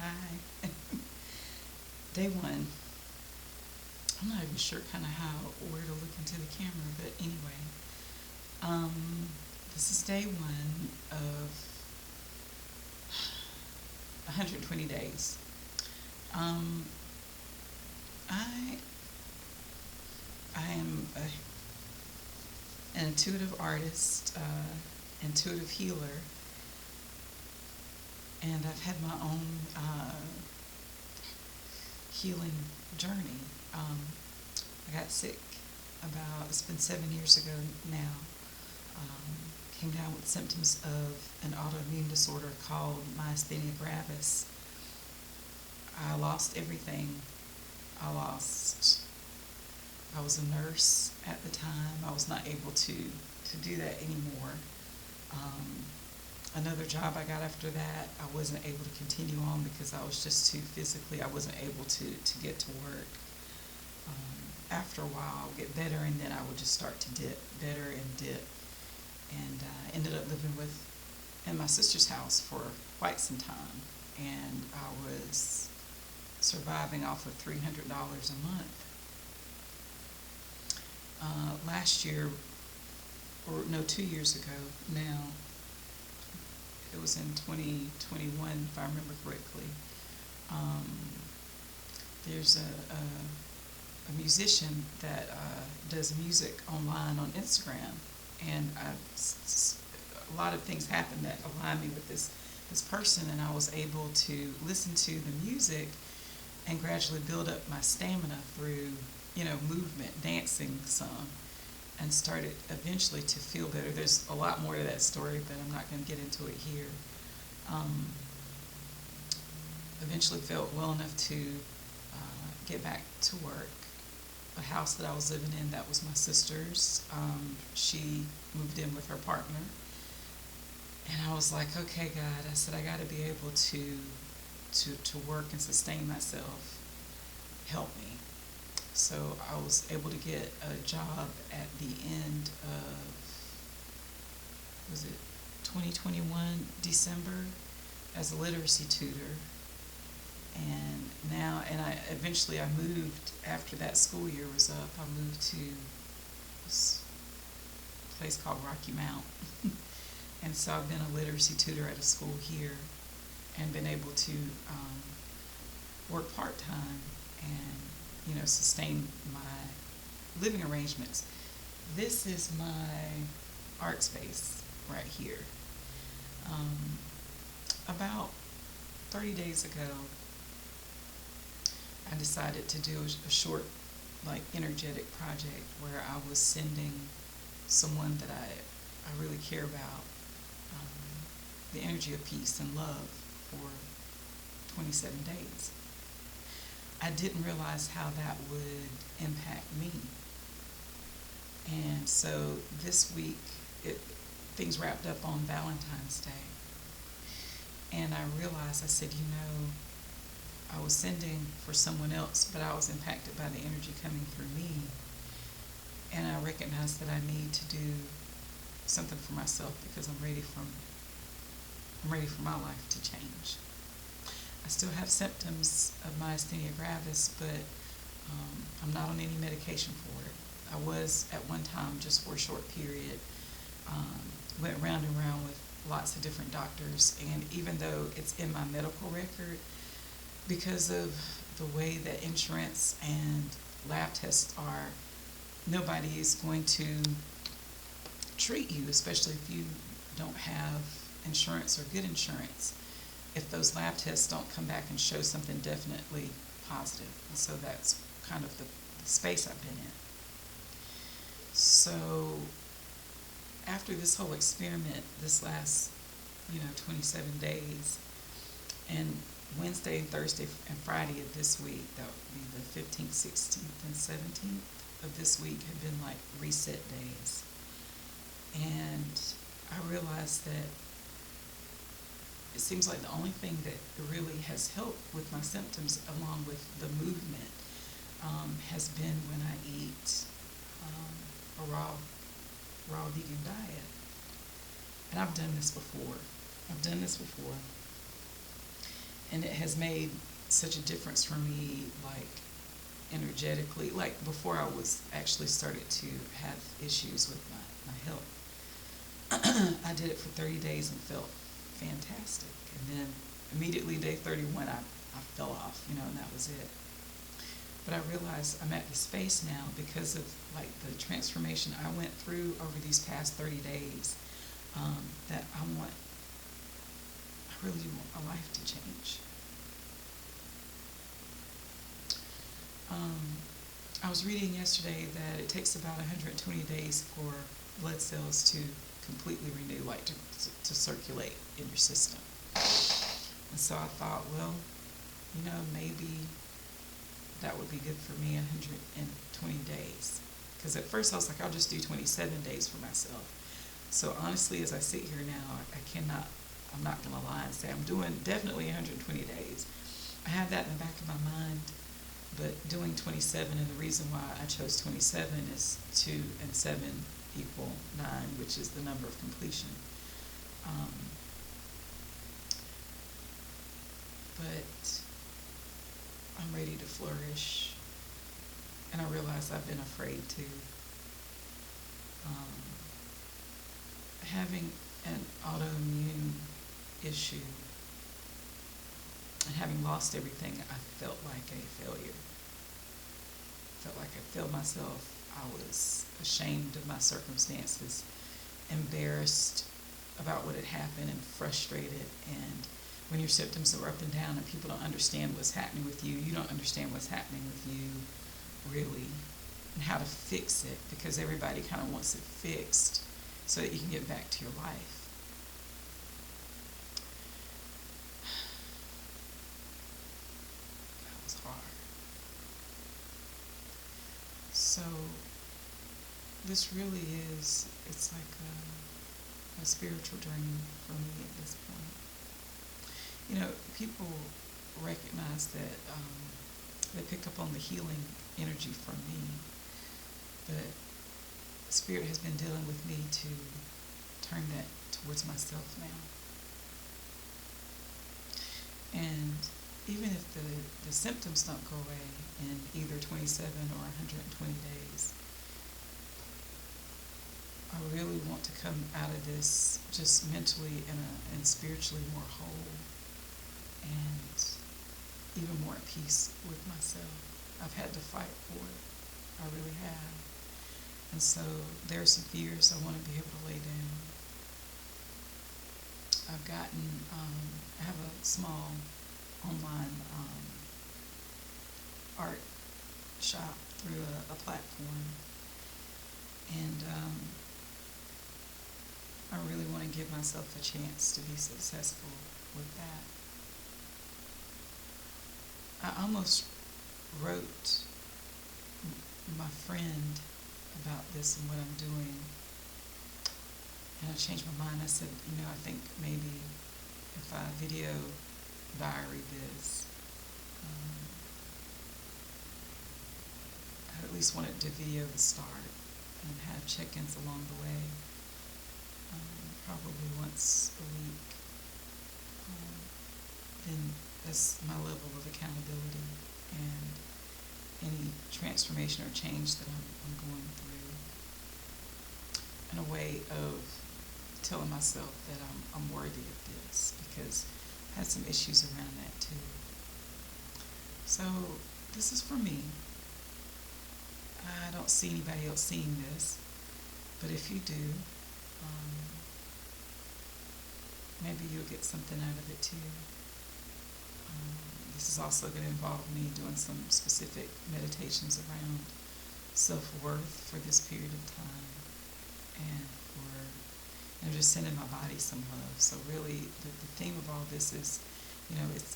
Hi. Day one. I'm not even sure kind of where to look into the camera, but anyway, um, this is day one of 120 days. Um, I I am an intuitive artist, intuitive healer, and I've had my own healing journey. Um, I got sick it's been 7 years ago now. Came down with symptoms of an autoimmune disorder called myasthenia gravis. I lost everything. I lost, I was a nurse at the time. I was not able to do that anymore. Um, Another job I got after that, I wasn't able to continue on because I was just too physically, I wasn't able to get to work. After a while, I would get better, and then I would just start to dip, better and dip. And ended up living in my sister's house for quite some time. And I was surviving off of $300 a month. Last year, or no, 2 years ago now, it was in 2021, if I remember correctly. Um, there's a musician that does music online on Instagram, and a lot of things happened that aligned me with this person, and I was able to listen to the music and gradually build up my stamina through, movement, dancing some, and started eventually to feel better. There's a lot more to that story, but I'm not going to get into it here. Um, Eventually felt well enough to get back to work. A house that I was living in, that was my sister's. She moved in with her partner. And I was like, okay, God, I said, I got to be able to work and sustain myself. Help me. So I was able to get a job at the end of, was it 2021, December, as a literacy tutor. And I eventually moved after that school year was up. I moved to this place called Rocky Mount. And so I've been a literacy tutor at a school here and been able to work part-time and, sustain my living arrangements. This is my art space right here. About 30 days ago, I decided to do a short, energetic project where I was sending someone that I really care about the energy of peace and love for 27 days. I didn't realize how that would impact me. And so this week, things wrapped up on Valentine's Day. And I realized, I said, I was sending for someone else, but I was impacted by the energy coming through me. And I recognized that I need to do something for myself because I'm ready for my life to change. I still have symptoms of myasthenia gravis, but I'm not on any medication for it. I was at one time, just for a short period, went round and round with lots of different doctors, and even though it's in my medical record, because of the way that insurance and lab tests are, nobody is going to treat you, especially if you don't have insurance or good insurance, if those lab tests don't come back and show something definitely positive. And so that's kind of the space I've been in. So after this whole experiment, this last 27 days, and Wednesday, Thursday, and Friday of this week, that would be the 15th, 16th, and 17th of this week, have been like reset days. And I realized that it seems like the only thing that really has helped with my symptoms, along with the movement, has been when I eat a raw vegan diet. And I've done this before. And it has made such a difference for me, like energetically, like before I was actually started to have issues with my health. I did it for 30 days and felt fantastic. And then immediately day 31, I fell off, and that was it. But I realized I'm at this space now because of like the transformation I went through over these past 30 days, that I really want my life to change. I was reading yesterday that it takes about 120 days for blood cells to completely renew, like to circulate in your system. And so I thought, well, maybe that would be good for me, 120 days. Because at first I was like, I'll just do 27 days for myself. So honestly, as I sit here now, I'm not going to lie and say I'm doing definitely 120 days. I have that in the back of my mind, but doing 27, and the reason why I chose 27 is 2 and 7 equal 9, which is the number of completion. But I'm ready to flourish, and I realize I've been afraid to. Having an autoimmune issue and having lost everything, I felt like a failure. Felt like I failed myself. I was ashamed of my circumstances, embarrassed about what had happened, and frustrated. And when your symptoms are up and down and people don't understand what's happening with you, you don't understand what's happening with you, really, and how to fix it, because everybody kind of wants it fixed so that you can get back to your life. That was hard. So this really is, it's like a spiritual journey for me at this point. People recognize that they pick up on the healing energy from me, but Spirit has been dealing with me to turn that towards myself now. And even if the symptoms don't go away in either 27 or 120 days, I really want to come out of this just mentally and spiritually more whole and even more at peace with myself. I've had to fight for it. I really have. And so there are some fears I want to be able to lay down. I have a small online art shop through a platform. And I really want to give myself a chance to be successful with that. I almost wrote my friend about this and what I'm doing, and I changed my mind. I said, I think maybe if I video diary this, I at least wanted to video the start and have check-ins along the way, probably once a week. Then that's my level of accountability and any transformation or change that I'm going through, and a way of telling myself that I'm worthy of this, because I had some issues around that too. So this is for me. I don't see anybody else seeing this, but if you do, maybe you'll get something out of it too. This is also going to involve me doing some specific meditations around self-worth for this period of time, and for just sending my body some love. So really, the theme of all this is, it's